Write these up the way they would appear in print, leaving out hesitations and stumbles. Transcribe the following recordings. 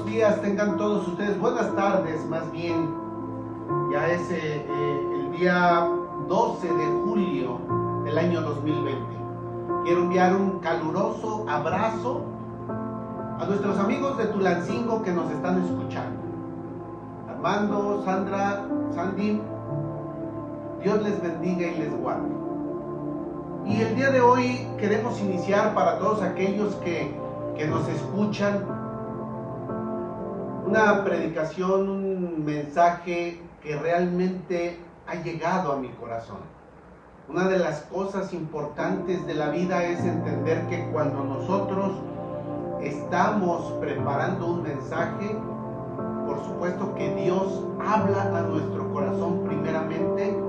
días tengan todos ustedes, buenas tardes más bien. Ya es el día 12 de julio del año 2020. Quiero enviar un caluroso abrazo a nuestros amigos de Tulancingo que nos están escuchando. Armando, Sandra, Sandy, Dios les bendiga y les guarde. Y el día de hoy queremos iniciar para todos aquellos que nos escuchan una predicación, un mensaje que realmente ha llegado a mi corazón. Una de las cosas importantes de la vida es entender que cuando nosotros estamos preparando un mensaje, por supuesto que Dios habla a nuestro corazón primeramente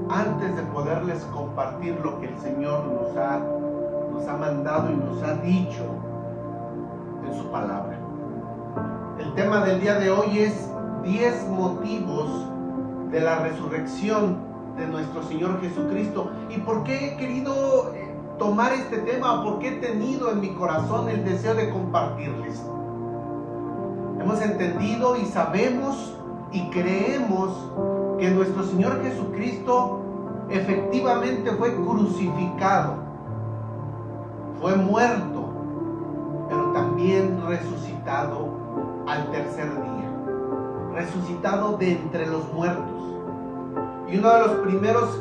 antes de poderles compartir lo que el Señor nos ha mandado y nos ha dicho en su palabra. El tema del día de hoy es 10 motivos de la resurrección de nuestro Señor Jesucristo. ¿Y por qué he querido tomar este tema? ¿Por qué he tenido en mi corazón el deseo de compartirles? Hemos entendido y sabemos y creemos que nuestro Señor Jesucristo efectivamente fue crucificado, fue muerto, pero también resucitado al tercer día, resucitado de entre los muertos. Y uno de los primeros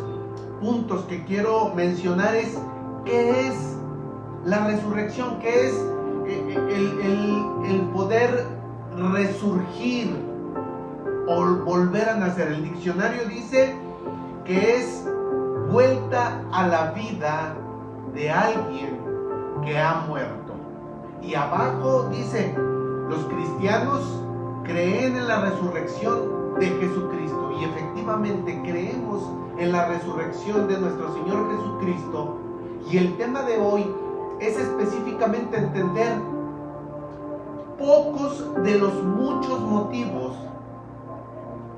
puntos que quiero mencionar es ¿qué es la resurrección? ¿Qué es el poder resurgir o volver a nacer? El diccionario dice que es vuelta a la vida de alguien que ha muerto. Y abajo dice, los cristianos creen en la resurrección de Jesucristo, y efectivamente creemos en la resurrección de nuestro Señor Jesucristo. Y el tema de hoy es específicamente entender pocos de los muchos motivos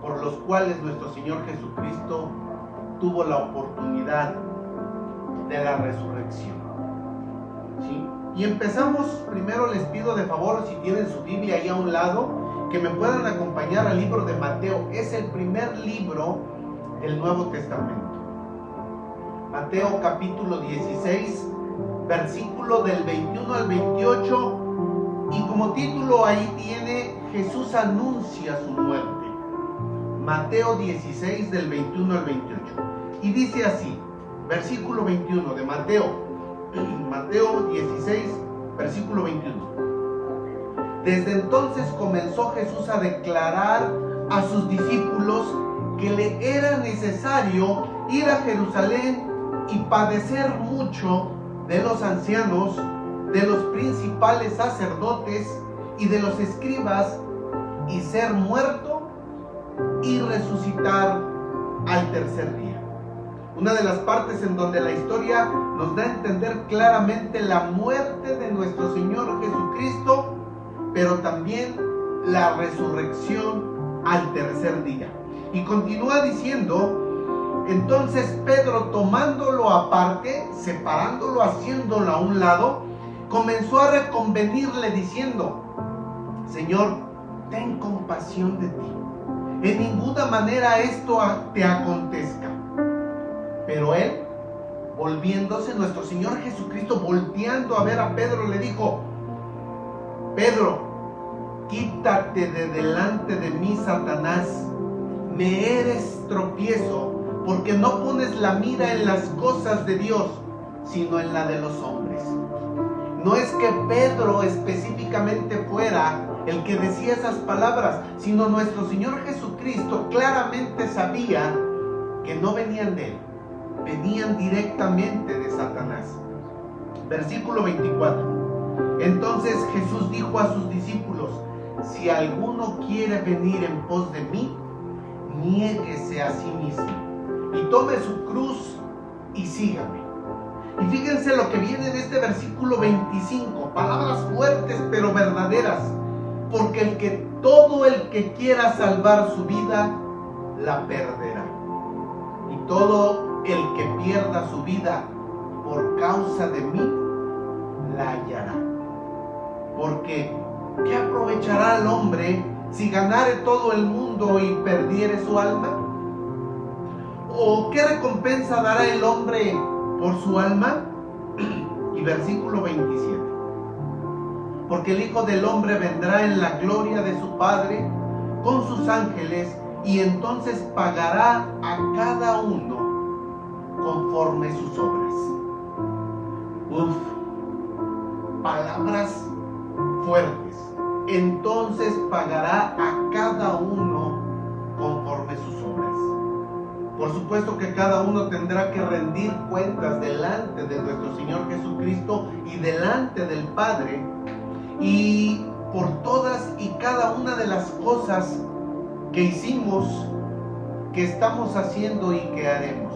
por los cuales nuestro Señor Jesucristo tuvo la oportunidad de la resurrección. ¿Sí? Y empezamos, primero les pido de favor, si tienen su Biblia ahí a un lado, que me puedan acompañar al libro de Mateo. Es el primer libro del Nuevo Testamento. Mateo capítulo 16, versículo del 21 al 28, y como título ahí tiene Jesús anuncia su muerte. Mateo 16 del 21 al 28. Y dice así, versículo 21 de Mateo 16, versículo 21. Desde entonces comenzó Jesús a declarar a sus discípulos que le era necesario ir a Jerusalén y padecer mucho de los ancianos, de los principales sacerdotes y de los escribas, y ser muerto y resucitar al tercer día. Una de las partes en donde la historia nos da a entender claramente la muerte de nuestro Señor Jesucristo, pero también la resurrección al tercer día. Y continúa diciendo, entonces Pedro, tomándolo aparte, separándolo, haciéndolo a un lado, comenzó a reconvenirle diciendo, Señor, ten compasión de ti. En ninguna manera esto te acontezca. Pero él, volviéndose, nuestro Señor Jesucristo, volteando a ver a Pedro, le dijo, Pedro, quítate de delante de mí, Satanás. Me eres tropiezo, porque no pones la mira en las cosas de Dios, sino en la de los hombres. No es que Pedro específicamente fuera el que decía esas palabras, sino nuestro Señor Jesucristo claramente sabía que no venían de él, venían directamente de Satanás. Versículo 24. Entonces Jesús dijo a sus discípulos, si alguno quiere venir en pos de mí, niéguese a sí mismo y tome su cruz y sígame. Y fíjense lo que viene en este versículo 25, palabras fuertes pero verdaderas, porque todo el que quiera salvar su vida, la perderá. Y todo el que pierda su vida por causa de mí, la hallará. Porque ¿qué aprovechará el hombre si ganare todo el mundo y perdiere su alma? ¿O qué recompensa dará el hombre por su alma? Y versículo 27. Porque el Hijo del Hombre vendrá en la gloria de su Padre con sus ángeles, y entonces pagará a cada uno conforme sus obras. Palabras fuertes. Entonces pagará a cada uno conforme sus obras. Por supuesto que cada uno tendrá que rendir cuentas delante de nuestro Señor Jesucristo y delante del Padre, y por todas y cada una de las cosas que hicimos, que estamos haciendo y que haremos.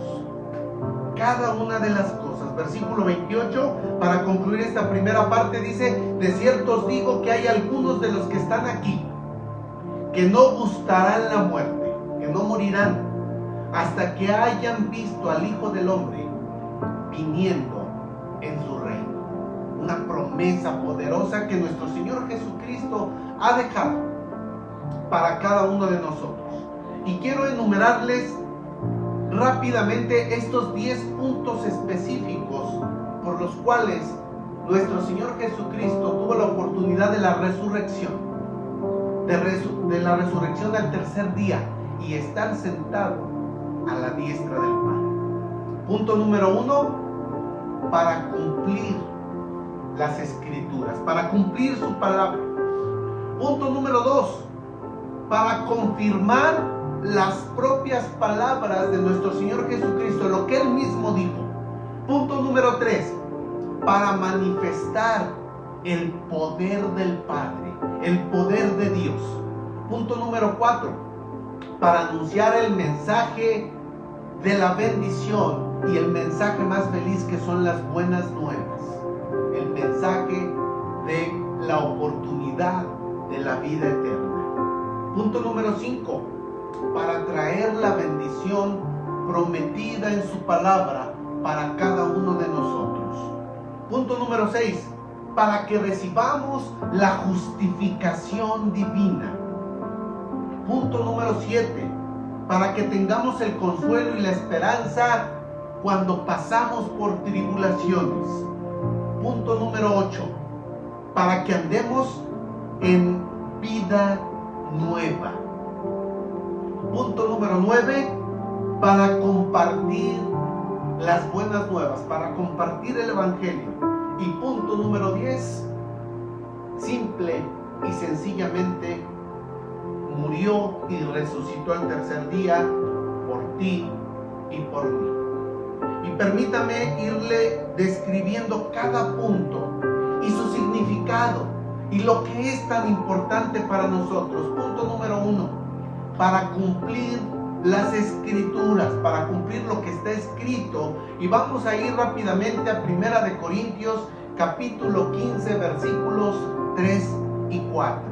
Cada una de las cosas. Versículo 28, para concluir esta primera parte, dice: de cierto os digo que hay algunos de los que están aquí que no gustarán la muerte, que no morirán hasta que hayan visto al Hijo del Hombre viniendo en su reino. Una promesa poderosa que nuestro Señor Jesucristo ha dejado para cada uno de nosotros. Y quiero enumerarles rápidamente estos 10 puntos específicos por los cuales nuestro Señor Jesucristo tuvo la oportunidad de la resurrección, de la resurrección al tercer día y estar sentado a la diestra del Padre. Punto número 1, para cumplir las Escrituras, para cumplir su palabra. Punto número 2, para confirmar las propias palabras de nuestro Señor Jesucristo, lo que Él mismo dijo. Punto número 3, para manifestar el poder del Padre, el poder de Dios. Punto número 4, para anunciar el mensaje de la bendición y el mensaje más feliz, que son las buenas nuevas, el mensaje de la oportunidad de la vida eterna. Punto número 5, para traer la bendición prometida en su palabra para cada uno de nosotros. Punto número 6, para que recibamos la justificación divina. Punto número 7, para que tengamos el consuelo y la esperanza cuando pasamos por tribulaciones. Punto número 8, para que andemos en vida nueva. Punto número 9, para compartir las buenas nuevas, para compartir el Evangelio. Y punto número 10, simple y sencillamente, murió y resucitó al tercer día por ti y por mí. Y permítame irle describiendo cada punto y su significado y lo que es tan importante para nosotros. Punto número 1, para cumplir las Escrituras, para cumplir lo que está escrito. Y vamos a ir rápidamente a 1 de Corintios capítulo 15, versículos 3 y 4.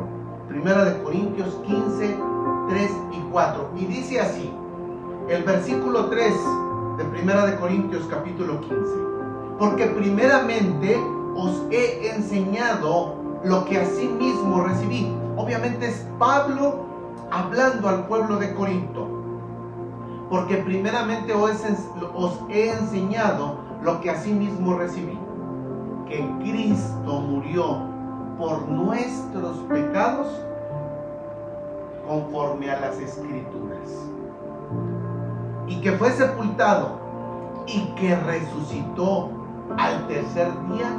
1 de Corintios 15, 3 y 4. Y dice así, el versículo 3 de 1 de Corintios capítulo 15. Porque primeramente os he enseñado lo que asimismo recibí. Obviamente es Pablo hablando al pueblo de Corinto. Porque primeramente os he enseñado lo que asimismo recibí, que Cristo murió por nuestros pecados conforme a las Escrituras, y que fue sepultado y que resucitó al tercer día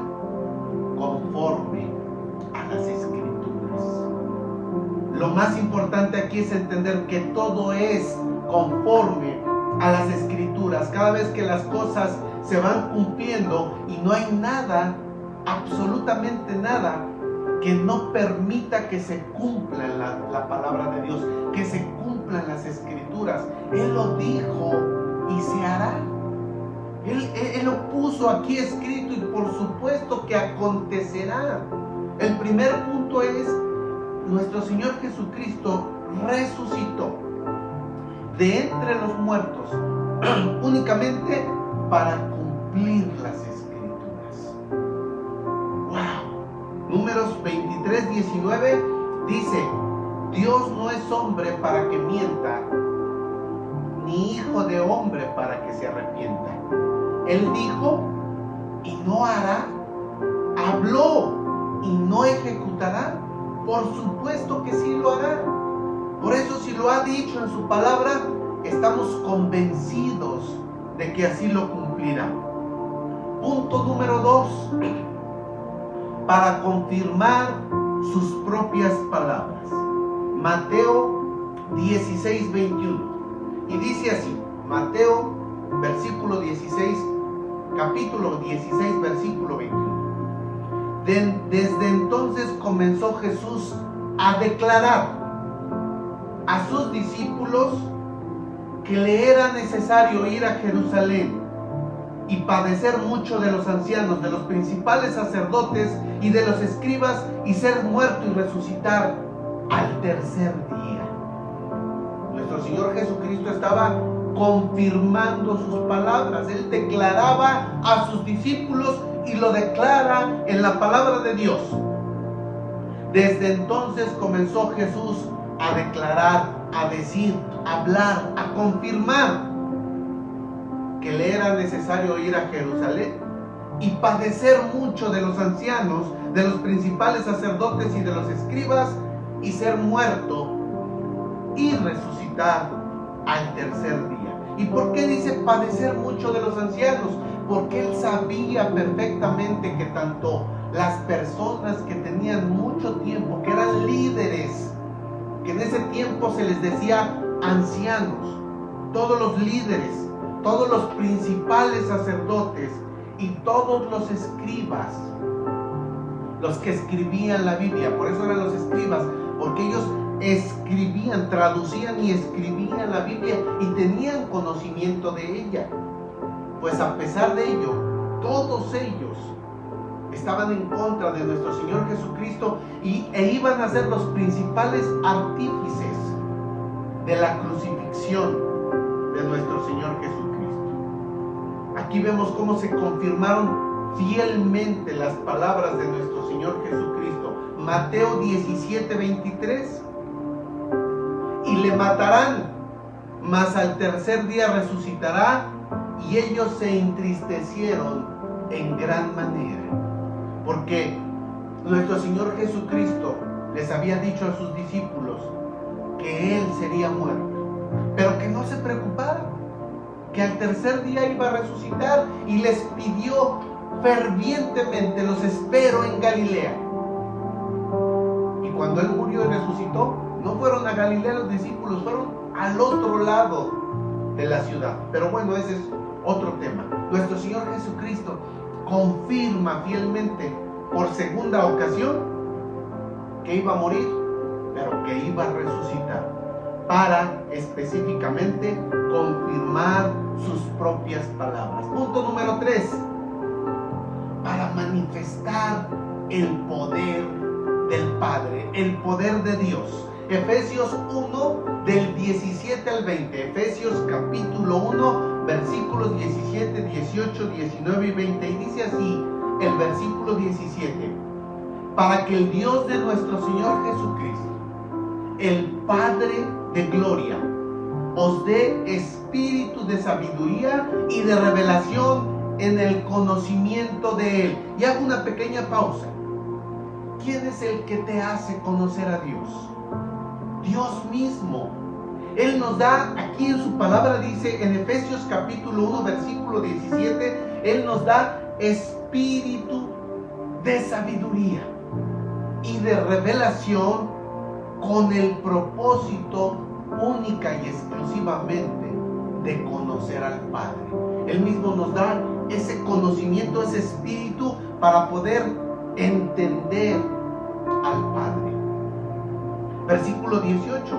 conforme a las Escrituras. Lo más importante aquí es entender que todo es conforme a las Escrituras. Cada vez que las cosas se van cumpliendo y no hay nada, absolutamente nada, que no permita que se cumpla la palabra de Dios, que se cumplan las Escrituras. Él lo dijo y se hará. Él lo puso aquí escrito y por supuesto que acontecerá. El primer punto es: nuestro Señor Jesucristo resucitó de entre los muertos únicamente para cumplir las Escrituras. ¡Wow! Números 23, 19 dice: Dios no es hombre para que mienta, ni hijo de hombre para que se arrepienta. Él dijo y no hará, habló y no ejecutará. Por supuesto que sí lo hará. Por eso, si lo ha dicho en su palabra, estamos convencidos de que así lo cumplirá. Punto número 2, para confirmar sus propias palabras. Mateo 16, 21. Y dice así, Mateo versículo 16, capítulo 16, versículo 21. Desde entonces comenzó Jesús a declarar a sus discípulos que le era necesario ir a Jerusalén y padecer mucho de los ancianos, de los principales sacerdotes y de los escribas, y ser muerto y resucitar al tercer día. Nuestro Señor Jesucristo estaba confirmando sus palabras. Él declaraba a sus discípulos y lo declara en la palabra de Dios. Desde entonces comenzó Jesús a declarar, a decir, a hablar, a confirmar que le era necesario ir a Jerusalén y padecer mucho de los ancianos, de los principales sacerdotes y de los escribas, y ser muerto y resucitar al tercer día. ¿Y por qué dice padecer mucho de los ancianos? Porque él sabía perfectamente que tanto las personas que tenían mucho tiempo, que eran líderes, que en ese tiempo se les decía ancianos, todos los líderes, todos los principales sacerdotes y todos los escribas, los que escribían la Biblia, por eso eran los escribas, porque ellos escribían, traducían y escribían la Biblia y tenían conocimiento de ella. Pues a pesar de ello, todos ellos estaban en contra de nuestro Señor Jesucristo e iban a ser los principales artífices de la crucifixión de nuestro Señor Jesucristo. Aquí vemos cómo se confirmaron fielmente las palabras de nuestro Señor Jesucristo. Mateo 17, 23. Y le matarán, mas al tercer día resucitará. Y ellos se entristecieron en gran manera, porque nuestro Señor Jesucristo les había dicho a sus discípulos que Él sería muerto, pero que no se preocuparan, que al tercer día iba a resucitar, y les pidió fervientemente: los espero en Galilea. Y cuando Él murió y resucitó, no fueron a Galilea los discípulos, fueron al otro lado de la ciudad. Pero bueno, ese es otro tema. Nuestro Señor Jesucristo confirma fielmente por segunda ocasión que iba a morir, pero que iba a resucitar, para específicamente confirmar sus propias palabras. Punto número 3, para manifestar el poder del Padre, el poder de Dios. Efesios 1 del 17 al 20. Efesios capítulo 1 versículos 17, 18, 19 y 20. Y dice así el versículo 17: para que el Dios de nuestro Señor Jesucristo, el Padre de gloria, os dé espíritu de sabiduría y de revelación en el conocimiento de Él. Y hago una pequeña pausa. ¿Quién es el que te hace conocer a Dios? Dios mismo. Él nos da, aquí en su palabra dice, en Efesios capítulo 1 versículo 17, Él nos da espíritu de sabiduría y de revelación, con el propósito única y exclusivamente de conocer al Padre. Él mismo nos da ese conocimiento, ese espíritu, para poder entender al Padre. Versículo 18: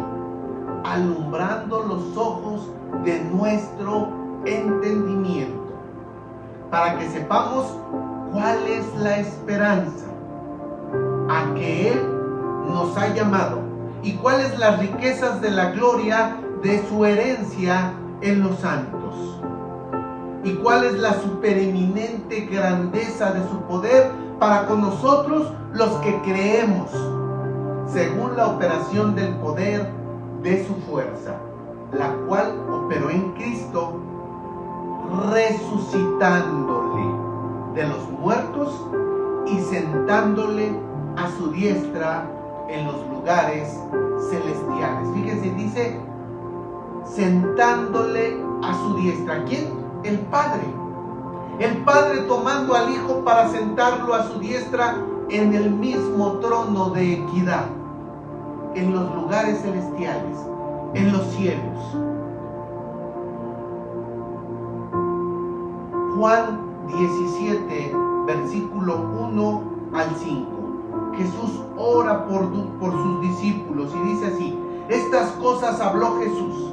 alumbrando los ojos de nuestro entendimiento, para que sepamos cuál es la esperanza a que Él nos ha llamado y cuáles las riquezas de la gloria de su herencia en los santos, y cuál es la supereminente grandeza de su poder para con nosotros los que creemos, según la operación del poder de su fuerza, la cual operó en Cristo, resucitándole de los muertos y sentándole a su diestra en los lugares celestiales. Fíjense, dice sentándole a su diestra. ¿Quién? El Padre. El Padre tomando al Hijo para sentarlo a su diestra en el mismo trono de equidad, en los lugares celestiales, en los cielos. Juan 17, versículo 1 al 5. Jesús ora por sus discípulos y dice así: estas cosas habló Jesús,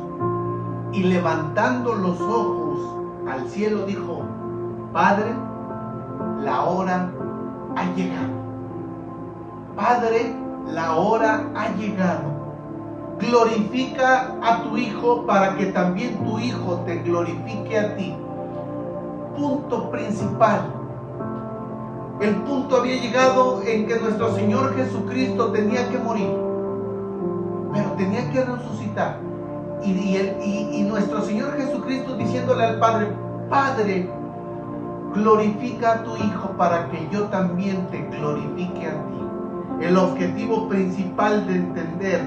y levantando los ojos al cielo dijo: Padre, la hora ha llegado. Padre, la hora ha llegado. Glorifica a tu Hijo para que también tu Hijo te glorifique a ti. Punto principal. El punto había llegado en que nuestro Señor Jesucristo tenía que morir, pero tenía que resucitar. Y nuestro Señor Jesucristo diciéndole al Padre: Padre, glorifica a tu Hijo para que yo también te glorifique a ti. El objetivo principal de entender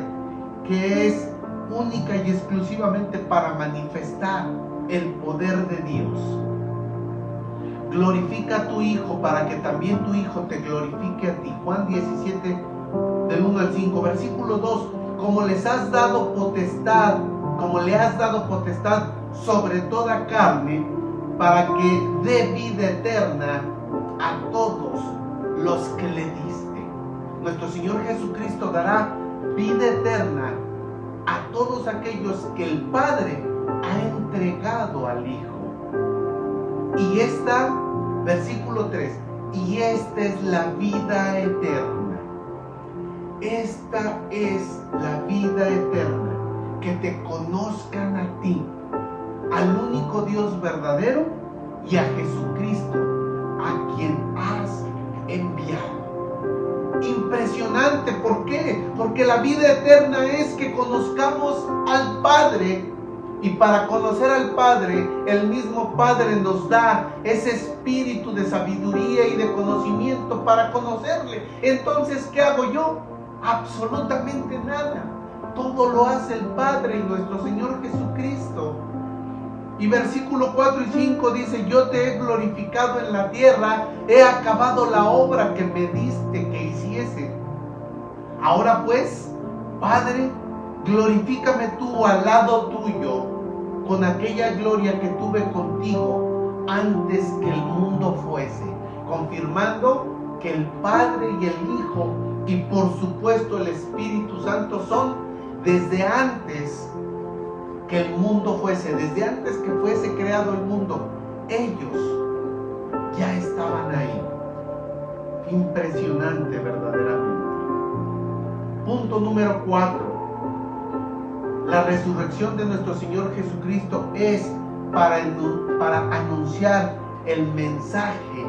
que es única y exclusivamente para manifestar el poder de Dios. Glorifica a tu Hijo para que también tu Hijo te glorifique a ti. Juan 17, del 1 al 5. Versículo 2. Como le has dado potestad sobre toda carne, para que dé vida eterna a todos los que le diste. Nuestro Señor Jesucristo dará vida eterna a todos aquellos que el Padre ha entregado al Hijo. Y versículo 3, y esta es la vida eterna. Esta es la vida eterna, que te conozcan a ti, al único Dios verdadero, y a Jesucristo, a quien has enviado. Impresionante. ¿Por qué? Porque la vida eterna es que conozcamos al Padre. Y para conocer al Padre, el mismo Padre nos da ese espíritu de sabiduría y de conocimiento para conocerle. Entonces, ¿qué hago yo? Absolutamente nada. Todo lo hace el Padre y nuestro Señor Jesucristo. Y versículo 4 y 5 dice: yo te he glorificado en la tierra, he acabado la obra que me diste que hiciese. Ahora pues, Padre, glorifícame tú al lado tuyo con aquella gloria que tuve contigo antes que el mundo fuese, confirmando que el Padre y el Hijo y por supuesto el Espíritu Santo son desde antes que el mundo fuese, desde antes que fuese creado el mundo. Ellos ya estaban ahí. Impresionante verdaderamente. Punto número 4. La resurrección de nuestro Señor Jesucristo es para anunciar el mensaje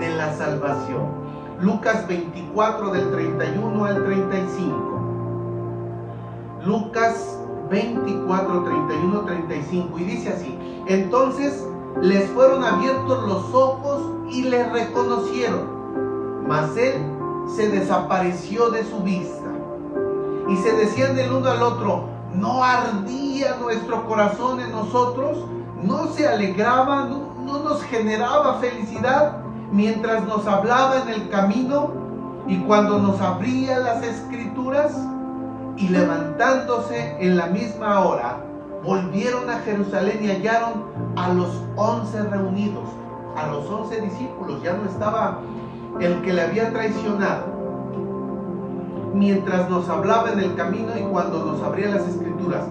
de la salvación. Lucas 24 del 31 al 35. Lucas 24, 31, 35. Y dice así: entonces les fueron abiertos los ojos y le reconocieron, mas él se desapareció de su vista. Y se decían el uno al otro: ¿no ardía nuestro corazón en nosotros? ¿No se alegraba? ¿No nos generaba felicidad mientras nos hablaba en el camino y cuando nos abría las Escrituras? Y levantándose en la misma hora, volvieron a Jerusalén y hallaron a los 11 reunidos, a los 11 discípulos. Ya no estaba el que le había traicionado. Mientras nos hablaba en el camino y cuando nos abría las Escrituras.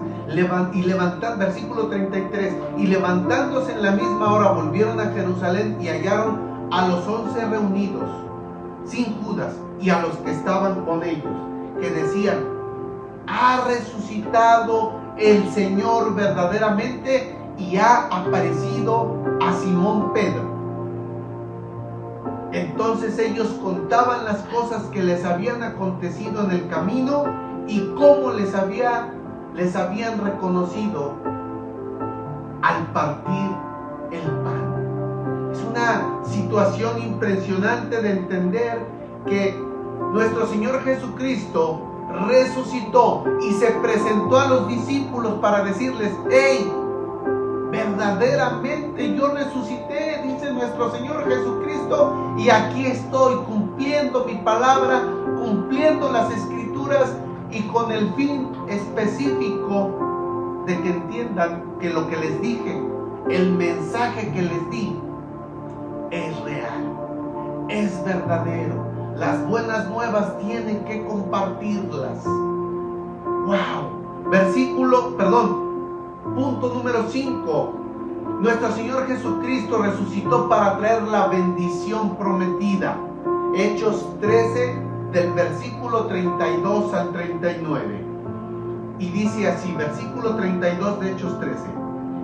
Versículo 33. Y levantándose en la misma hora, volvieron a Jerusalén y hallaron a los 11 reunidos, sin Judas, y a los que estaban con ellos, que decían: ha resucitado el Señor verdaderamente y ha aparecido a Simón Pedro. Entonces ellos contaban las cosas que les habían acontecido en el camino y cómo les habían reconocido al partir el pan. Es una situación impresionante de entender que nuestro Señor Jesucristo resucitó y se presentó a los discípulos para decirles: hey, verdaderamente yo resucité, dice nuestro Señor Jesucristo, y aquí estoy cumpliendo mi palabra, cumpliendo las Escrituras, y con el fin específico de que entiendan que lo que les dije, el mensaje que les di, es real, es verdadero. Las buenas nuevas tienen que compartirlas. ¡Wow! Punto número 5. Nuestro Señor Jesucristo resucitó para traer la bendición prometida. Hechos 13, del versículo 32 al 39. Y dice así, versículo 32 de Hechos 13.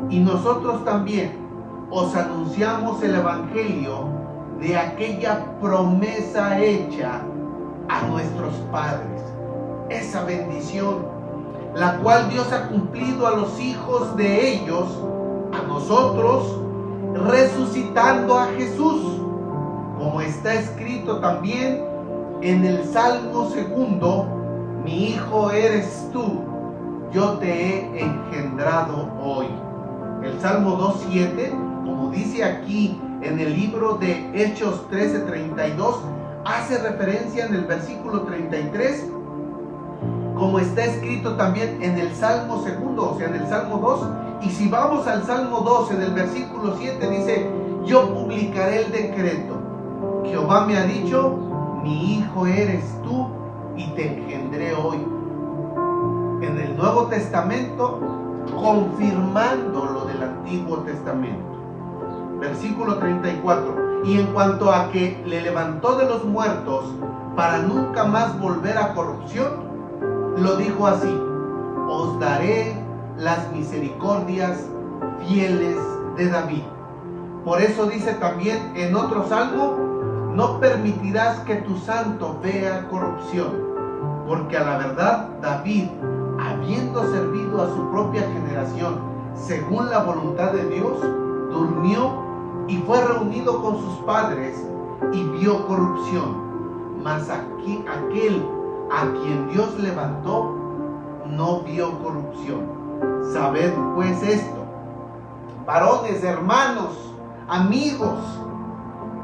Y nosotros también os anunciamos el Evangelio de aquella promesa hecha a nuestros padres. Esa bendición, la cual Dios ha cumplido a los hijos de ellos, a nosotros, resucitando a Jesús, como está escrito también en el Salmo 2: mi hijo eres tú, yo te he engendrado hoy. El Salmo 2:7, como dice aquí en el libro de Hechos 13:32, hace referencia en el versículo 33, como está escrito también en el Salmo 2, o sea, en el Salmo 2. Y si vamos al Salmo 12, del versículo 7, dice: yo publicaré el decreto. Jehová me ha dicho: mi hijo eres tú y te engendré hoy. En el Nuevo Testamento, confirmando lo del Antiguo Testamento. Versículo 34. Y en cuanto a que le levantó de los muertos para nunca más volver a corrupción, lo dijo así: os daré las misericordias fieles de David. Por eso dice también en otro salmo: no permitirás que tu santo vea corrupción, porque a la verdad David, habiendo servido a su propia generación según la voluntad de Dios, durmió y fue reunido con sus padres y vio corrupción. Mas aquí, aquel a quien Dios levantó no vio corrupción. Sabed pues esto, varones, hermanos, amigos,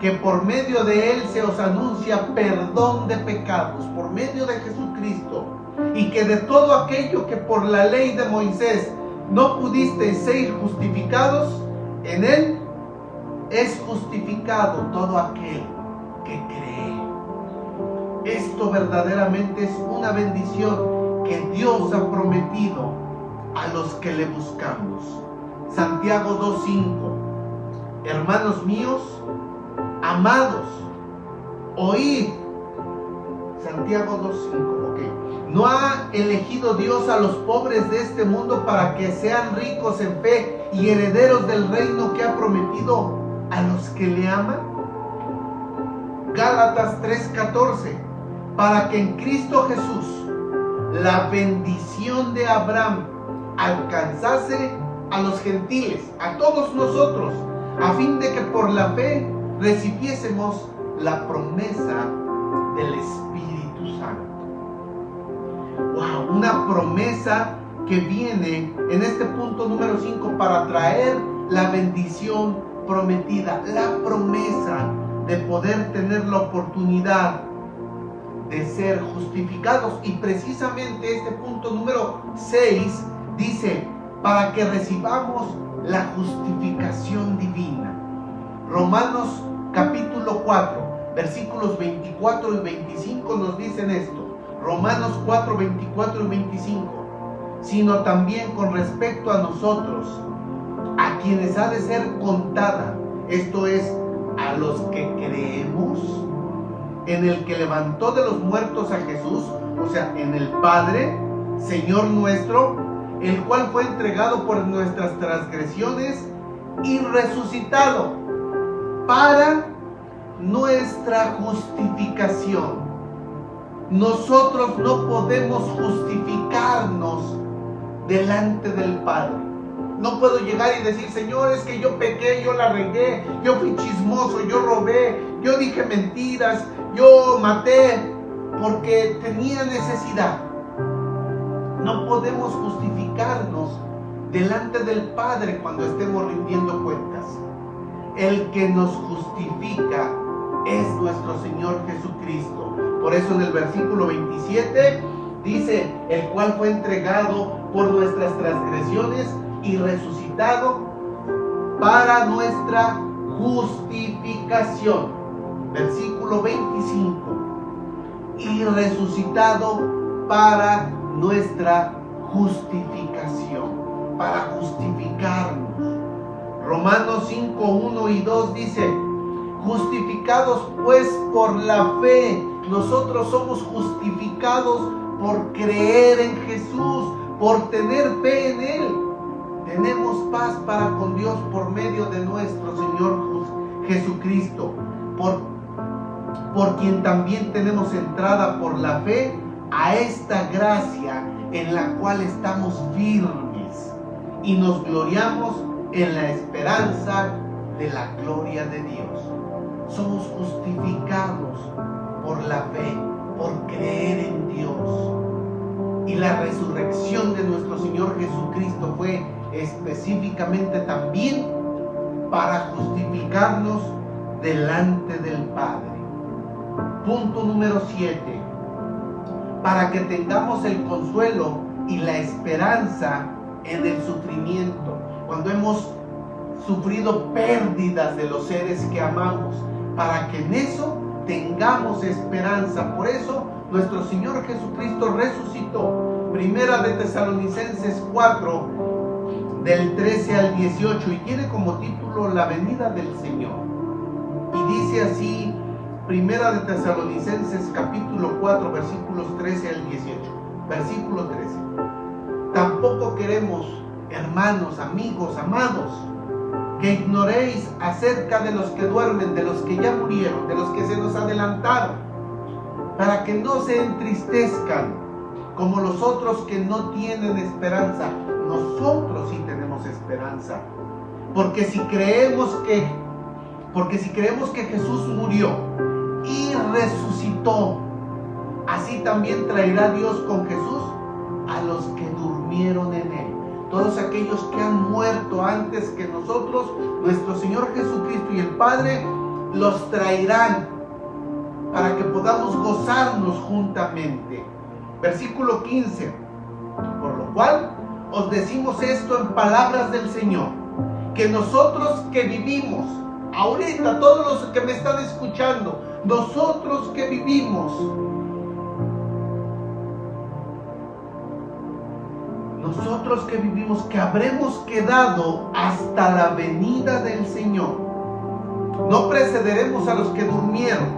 que por medio de él se os anuncia perdón de pecados, por medio de Jesucristo, y que de todo aquello que por la ley de Moisés no pudisteis ser justificados, en él es justificado todo aquel que cree. Esto verdaderamente es una bendición que Dios ha prometido a los que le buscamos. Santiago 2:5. Hermanos míos, amados, oíd. Santiago 2:5. Ok. ¿No ha elegido Dios a los pobres de este mundo para que sean ricos en fe y herederos del reino que ha prometido a los que le aman? Gálatas 3:14. Para que en Cristo Jesús la bendición de Abraham alcanzase a los gentiles, a todos nosotros, a fin de que por la fe recibiésemos la promesa del Espíritu Santo. Wow, una promesa que viene en este punto número 5 para traer la bendición prometida, la promesa de poder tener la oportunidad de ser justificados. Y precisamente este punto número 6 dice: para que recibamos la justificación divina. Romanos capítulo 4, versículos 24 y 25 nos dicen esto. Romanos 4, 24 y 25. Sino también con respecto a nosotros, a quienes ha de ser contada, esto es, a los que creemos en el que levantó de los muertos a Jesús, o sea, en el Padre, Señor nuestro, el cual fue entregado por nuestras transgresiones y resucitado para nuestra justificación. Nosotros no podemos justificarnos delante del Padre. No puedo llegar y decir, Señor, es que yo pequé, yo la regué, yo fui chismoso, yo robé, yo dije mentiras, yo maté, porque tenía necesidad. No podemos justificarnos delante del Padre cuando estemos rindiendo cuentas. El que nos justifica es nuestro Señor Jesucristo. Por eso en el versículo 27 dice, el cual fue entregado por nuestras transgresiones y resucitado para nuestra justificación. Versículo 25. Y resucitado para nuestra justificación, para justificarnos. Romanos 5, 1 y 2 dice, justificados pues por la fe. Nosotros somos justificados por creer en Jesús, por tener fe en Él. Tenemos paz para con Dios por medio de nuestro Señor Jesucristo, por quien también tenemos entrada por la fe a esta gracia en la cual estamos firmes y nos gloriamos en la esperanza de la gloria de Dios. Somos justificados por la fe, por creer en Dios. Y la resurrección de nuestro Señor Jesucristo fue específicamente también para justificarnos delante del Padre. Punto número 7. Para que tengamos el consuelo y la esperanza en el sufrimiento. Cuando hemos sufrido pérdidas de los seres que amamos, para que en eso tengamos esperanza. Por eso nuestro Señor Jesucristo resucitó. Primera de Tesalonicenses 4, del 13 al 18, y tiene como título La venida del Señor. Y dice así, Primera de Tesalonicenses capítulo 4, versículos 13 al 18. Versículo 13. Tampoco queremos, hermanos, amigos, amados, que ignoréis acerca de los que duermen, de los que ya murieron, de los que se nos adelantaron, para que no se entristezcan como los otros que no tienen esperanza. Nosotros sí tenemos esperanza, porque si creemos que Jesús murió y resucitó, así también traerá Dios con Jesús a los que durmieron en Él. Todos aquellos que han muerto antes que nosotros, nuestro Señor Jesucristo y el Padre los traerán para que podamos gozarnos juntamente. Versículo 15. Por lo cual os decimos esto en palabras del Señor, que nosotros que vivimos, ahorita todos los que me están escuchando, nosotros que vivimos, que habremos quedado hasta la venida del Señor, no precederemos a los que durmieron,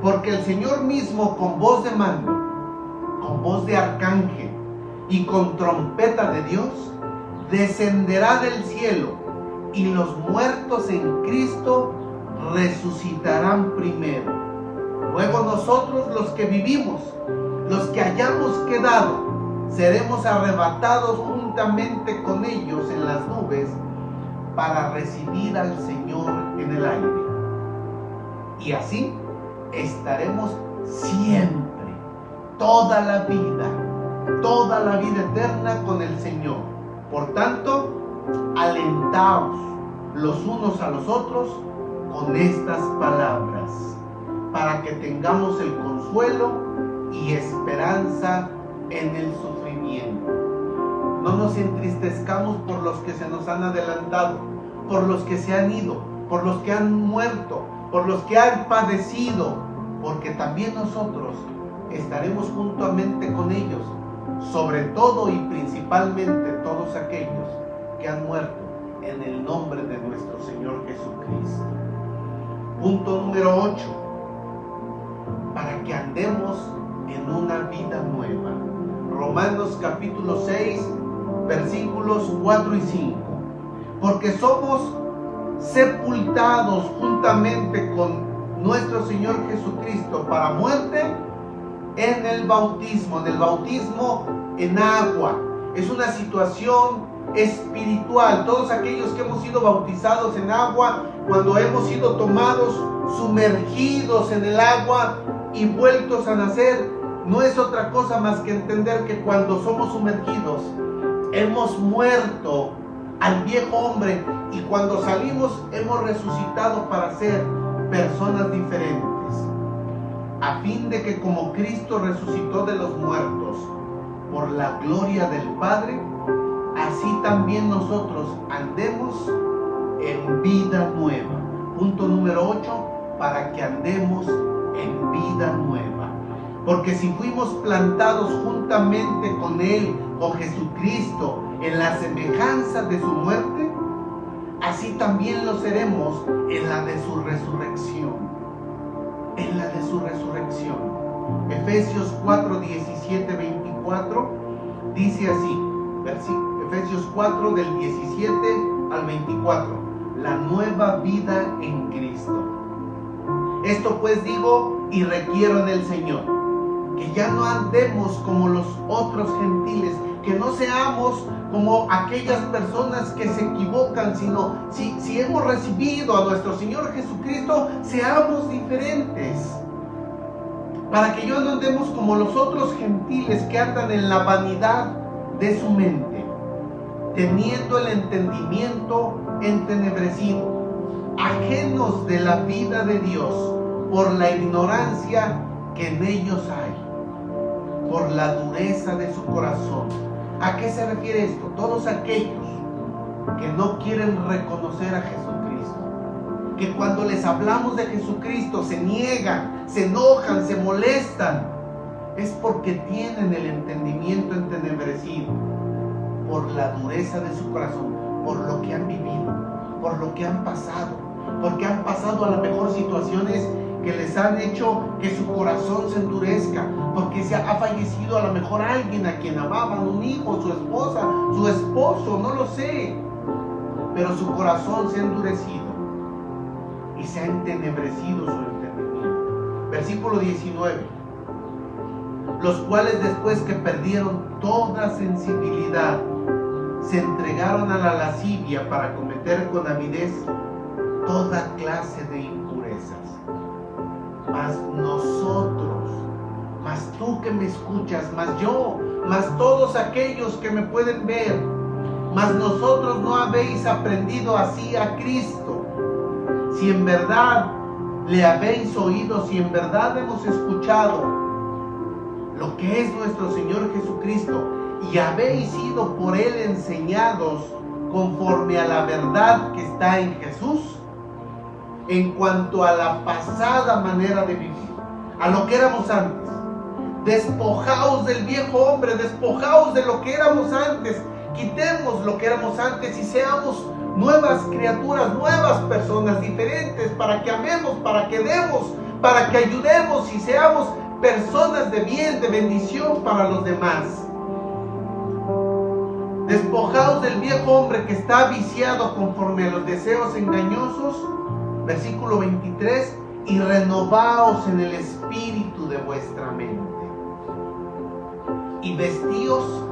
porque el Señor mismo con voz de mando, con voz de arcángel y con trompeta de Dios, descenderá del cielo, y los muertos en Cristo resucitarán primero. Luego nosotros, los que vivimos, los que hayamos quedado, seremos arrebatados juntamente con ellos en las nubes para recibir al Señor en el aire. Y así estaremos siempre, toda la vida eterna con el Señor. Por tanto, alentaos los unos a los otros con estas palabras, para que tengamos el consuelo y esperanza en el sufrimiento. No nos entristezcamos por los que se nos han adelantado, por los que se han ido, por los que han muerto, por los que han padecido, porque también nosotros estaremos juntamente con ellos, sobre todo y principalmente todos aquellos que han muerto en el nombre de nuestro Señor Jesucristo. Punto número 8. Para que andemos en una vida nueva. Romanos capítulo 6, versículos 4 y 5. Porque somos sepultados juntamente con nuestro Señor Jesucristo para muerte en el bautismo en agua. Es una situación espiritual. Todos aquellos que hemos sido bautizados en agua, cuando hemos sido tomados, sumergidos en el agua y vueltos a nacer, no es otra cosa más que entender que cuando somos sumergidos, hemos muerto al viejo hombre, y cuando salimos hemos resucitado para ser personas diferentes, a fin de que como Cristo resucitó de los muertos por la gloria del Padre, así también nosotros andemos en vida nueva. Punto número 8, para que andemos en vida nueva. Porque si fuimos plantados juntamente con Él, con Jesucristo, en la semejanza de su muerte, así también lo seremos en la de su resurrección. En la de su resurrección. Efesios 4, 17, 24 dice así, Efesios 4 del 17 al 24, la nueva vida en Cristo. Esto pues digo y requiero en el Señor, que ya no andemos como los otros gentiles, que no seamos como aquellas personas que se equivocan, sino si hemos recibido a nuestro Señor Jesucristo, seamos diferentes. Para que ya no andemos como los otros gentiles que andan en la vanidad de su mente, teniendo el entendimiento entenebrecido, ajenos de la vida de Dios por la ignorancia que en ellos hay, por la dureza de su corazón. ¿A qué se refiere esto? Todos aquellos que no quieren reconocer a Jesucristo, que cuando les hablamos de Jesucristo se niegan, se enojan, se molestan, es porque tienen el entendimiento entenebrecido por la dureza de su corazón, por lo que han vivido, por lo que han pasado, porque han pasado a lo mejor situaciones que les han hecho que su corazón se endurezca, porque ha fallecido a lo mejor alguien a quien amaban, un hijo, su esposa, su esposo, no lo sé, pero su corazón se ha endurecido y se ha entenebrecido su entendimiento. Versículo 19, los cuales después que perdieron toda sensibilidad, se entregaron a la lascivia para cometer con avidez toda clase de impurezas. Mas nosotros, mas tú que me escuchas, mas yo, mas todos aquellos que me pueden ver, mas nosotros no habéis aprendido así a Cristo. Si en verdad le habéis oído, si en verdad hemos escuchado lo que es nuestro Señor Jesucristo, y habéis sido por Él enseñados conforme a la verdad que está en Jesús, en cuanto a la pasada manera de vivir, a lo que éramos antes. Despojaos del viejo hombre, despojaos de lo que éramos antes, quitemos lo que éramos antes y seamos nuevas criaturas, nuevas personas diferentes, para que amemos, para que demos, para que ayudemos y seamos personas de bien, de bendición para los demás. Despojaos del viejo hombre que está viciado conforme a los deseos engañosos, versículo 23, y renovaos en el espíritu de vuestra mente, y vestíos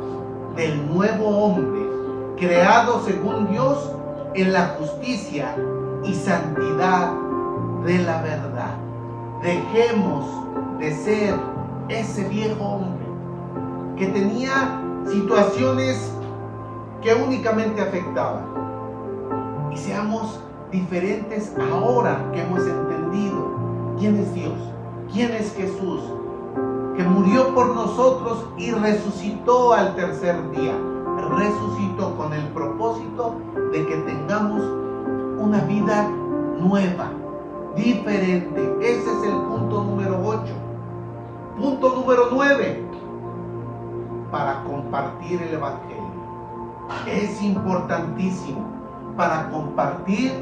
del nuevo hombre, creado según Dios en la justicia y santidad de la verdad. Dejemos de ser ese viejo hombre que tenía situaciones que únicamente afectaban, y seamos diferentes ahora que hemos entendido quién es Dios, quién es Jesús, que murió por nosotros y resucitó al tercer día. Resucitó con el propósito de que tengamos una vida nueva, diferente. Ese es el punto número 8. Punto número 9, para compartir el Evangelio. Es importantísimo para compartir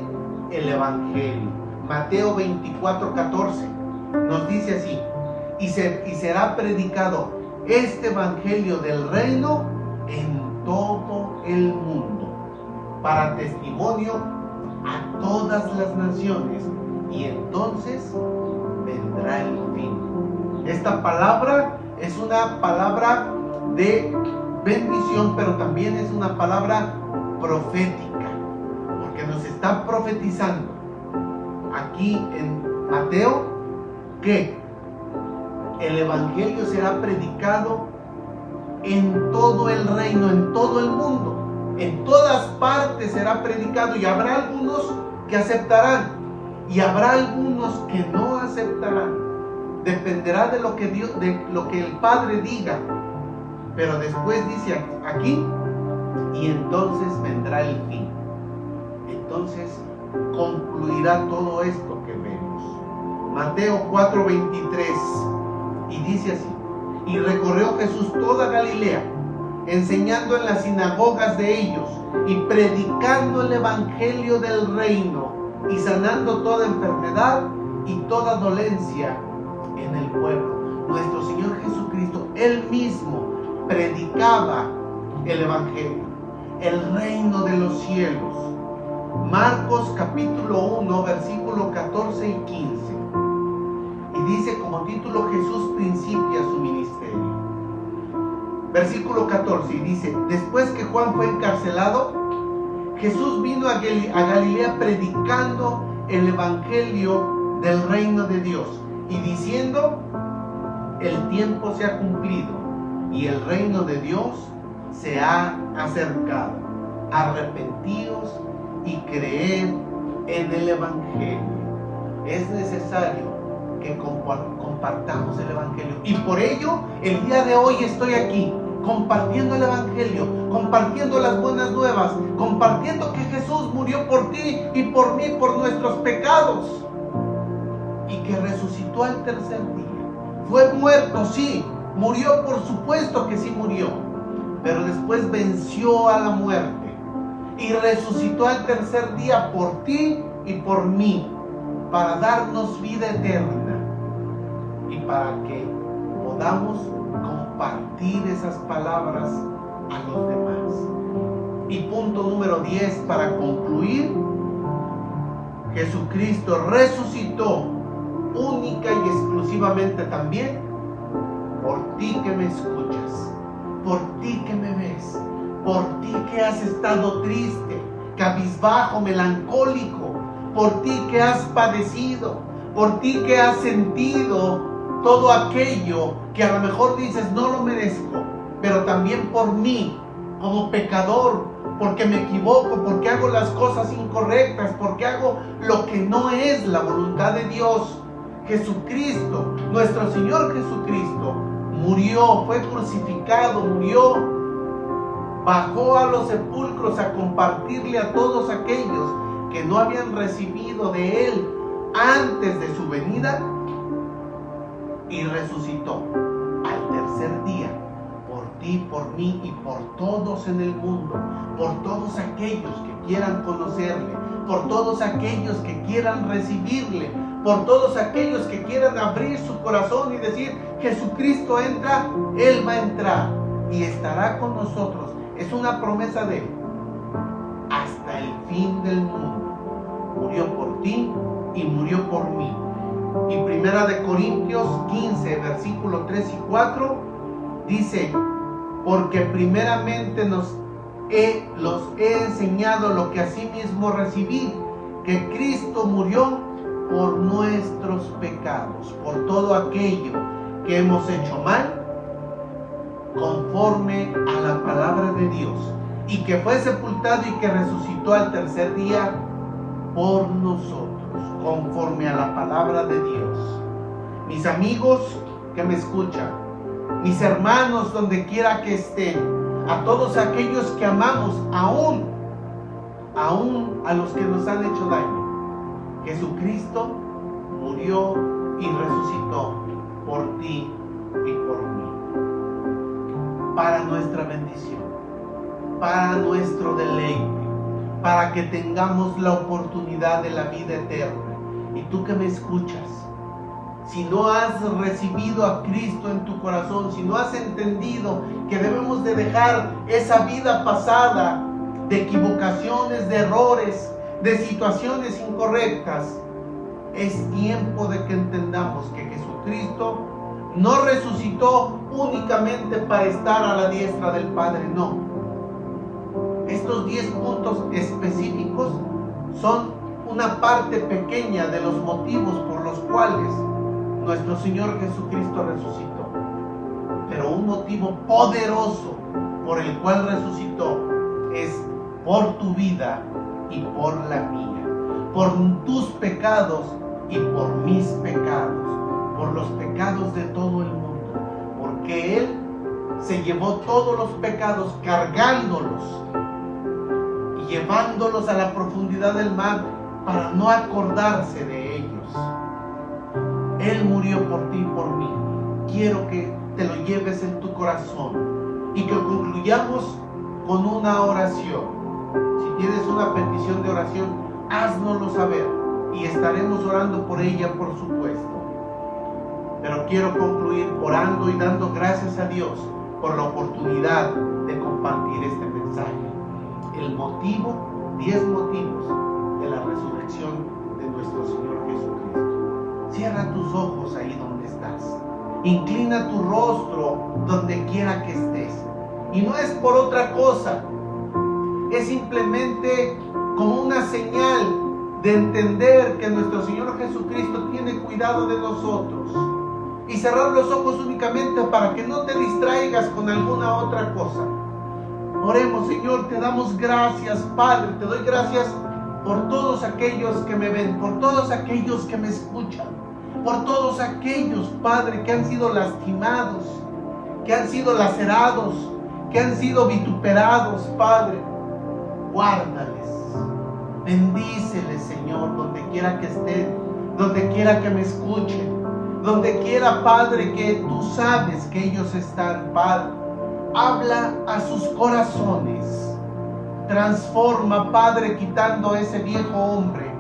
el Evangelio. Mateo 24:14 nos dice así: y será predicado este Evangelio del reino en todo el mundo, para testimonio a todas las naciones, y entonces vendrá el fin. Esta palabra es una palabra de bendición, pero también es una palabra profética, porque nos está profetizando aquí en Mateo que el evangelio será predicado en todo el reino, en todo el mundo, en todas partes será predicado, y habrá algunos que aceptarán y habrá algunos que no aceptarán. Dependerá de lo que Dios, de lo que el Padre diga. Pero después dice aquí, y entonces vendrá el fin. Entonces concluirá todo esto que vemos. Mateo 4:23, y dice así: y recorrió Jesús toda Galilea, enseñando en las sinagogas de ellos y predicando el evangelio del reino y sanando toda enfermedad y toda dolencia en el pueblo. Nuestro Señor Jesucristo, Él mismo predicaba el evangelio, el reino de los cielos. Marcos capítulo 1, versículo 14 y 15. Y dice como título: Jesús principia su ministerio. Versículo 14, y dice: después que Juan fue encarcelado, Jesús vino a Galilea predicando el evangelio del reino de Dios y diciendo: el tiempo se ha cumplido y el reino de Dios se ha acercado. Arrepentíos y creed en el evangelio. Es necesario que compartamos el evangelio, y por ello el día de hoy estoy aquí compartiendo el evangelio, compartiendo las buenas nuevas, compartiendo que Jesús murió por ti y por mí, por nuestros pecados, y que resucitó al tercer día. Fue muerto, sí, murió, por supuesto que sí murió, pero después venció a la muerte y resucitó al tercer día por ti y por mí, para darnos vida eterna y para que podamos compartir esas palabras a los demás. Y punto número 10 para concluir: Jesucristo resucitó única y exclusivamente también por ti que me escuchas, por ti que me ves, por ti que has estado triste, cabizbajo, melancólico, por ti que has padecido, por ti que has sentido todo aquello que a lo mejor dices no lo merezco, pero también por mí como pecador, porque me equivoco, porque hago las cosas incorrectas, porque hago lo que no es la voluntad de Dios. Jesucristo, nuestro Señor Jesucristo, murió, fue crucificado, murió, bajó a los sepulcros a compartirle a todos aquellos que no habían recibido de Él antes de su venida, y resucitó al tercer día por ti, por mí y por todos en el mundo, por todos aquellos que quieran conocerle, por todos aquellos que quieran recibirle, por todos aquellos que quieran abrir su corazón y decir: Jesucristo entra, Él va a entrar y estará con nosotros. Es una promesa de Él hasta el fin del mundo. Murió por ti y murió por mí. Y Primera de Corintios 15, versículo 3 y 4 dice: porque primeramente los he enseñado lo que asimismo recibí, que Cristo murió por nuestros pecados, por todo aquello que hemos hecho mal, conforme a la palabra de Dios, y que fue sepultado y que resucitó al tercer día por nosotros, conforme a la palabra de Dios. Mis amigos que me escuchan, mis hermanos donde quiera que estén, a todos aquellos que amamos, aún a los que nos han hecho daño, Jesucristo murió y resucitó por ti y por mí, para nuestra bendición, para nuestro deleite, para que tengamos la oportunidad de la vida eterna. Y tú que me escuchas, si no has recibido a Cristo en tu corazón, si no has entendido que debemos de dejar esa vida pasada de equivocaciones, de errores, de situaciones incorrectas, Es tiempo de que entendamos que Jesucristo no resucitó únicamente para estar a la diestra del Padre, no. Estos 10 puntos específicos son una parte pequeña de los motivos por los cuales nuestro Señor Jesucristo resucitó. Pero un motivo poderoso por el cual resucitó es por tu vida y por la mía, por tus pecados y por mis pecados, por los pecados de todo el mundo, porque Él se llevó todos los pecados cargándolos y llevándolos a la profundidad del mar para no acordarse de ellos. Él murió por ti y por mí. Quiero que te lo lleves en tu corazón y que concluyamos con una oración. Si tienes una petición de oración, háznoslo saber y estaremos orando por ella, por supuesto. Pero quiero concluir orando y dando gracias a Dios por la oportunidad de compartir este mensaje. El motivo, 10 motivos de la resurrección de nuestro Señor Jesucristo. Cierra tus ojos ahí donde estás. Inclina tu rostro donde quiera que estés. Y no es por otra cosa. Es simplemente como una señal de entender que nuestro Señor Jesucristo tiene cuidado de nosotros. Y cerrar los ojos únicamente para que no te distraigas con alguna otra cosa. Oremos. Señor, te damos gracias, Padre. Te doy gracias por todos aquellos que me ven, por todos aquellos que me escuchan, por todos aquellos, Padre, que han sido lastimados, que han sido lacerados, que han sido vituperados, Padre. Guárdales, bendíceles, Señor, donde quiera que estén, donde quiera que me escuchen, donde quiera, Padre, que tú sabes que ellos están, Padre. Habla a sus corazones, transforma, Padre, quitando ese viejo hombre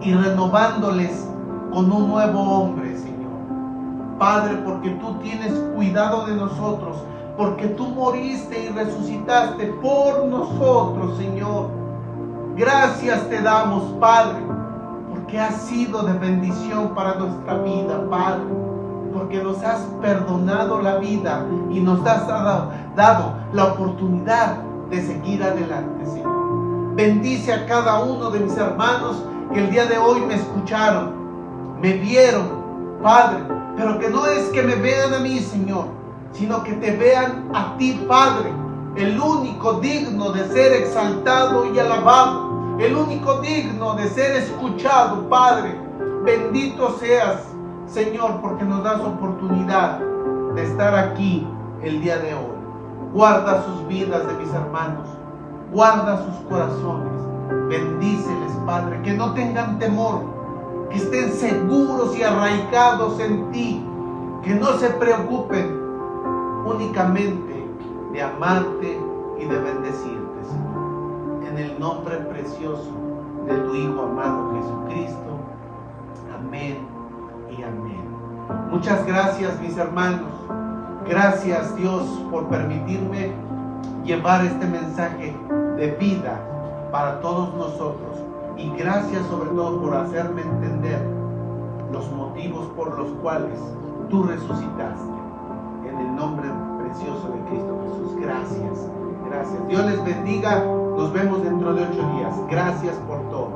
y renovándoles con un nuevo hombre, Señor. Padre, porque tú tienes cuidado de nosotros, porque tú moriste y resucitaste por nosotros, Señor. Gracias te damos, Padre, porque has sido de bendición para nuestra vida, Padre, porque nos has perdonado la vida y nos has dado la oportunidad de seguir adelante, Señor. Bendice a cada uno de mis hermanos que el día de hoy me escucharon, me vieron, Padre, pero que no es que me vean a mí, Señor, sino que te vean a ti, Padre, el único digno de ser exaltado y alabado, el único digno de ser escuchado, Padre. Bendito seas, Señor, porque nos das oportunidad de estar aquí el día de hoy. Guarda sus vidas de mis hermanos, guarda sus corazones, bendíceles, Padre, que no tengan temor, que estén seguros y arraigados en ti, que no se preocupen únicamente de amarte y de bendecirte, Señor. En el nombre precioso de tu Hijo amado Jesucristo. Amén y amén. Muchas gracias, mis hermanos. Gracias, Dios, por permitirme llevar este mensaje de vida para todos nosotros. Y gracias sobre todo por hacerme entender los motivos por los cuales tú resucitaste. En el nombre precioso de Cristo Jesús. Gracias. Gracias. Dios les bendiga. Nos vemos dentro de 8 días. Gracias por todo.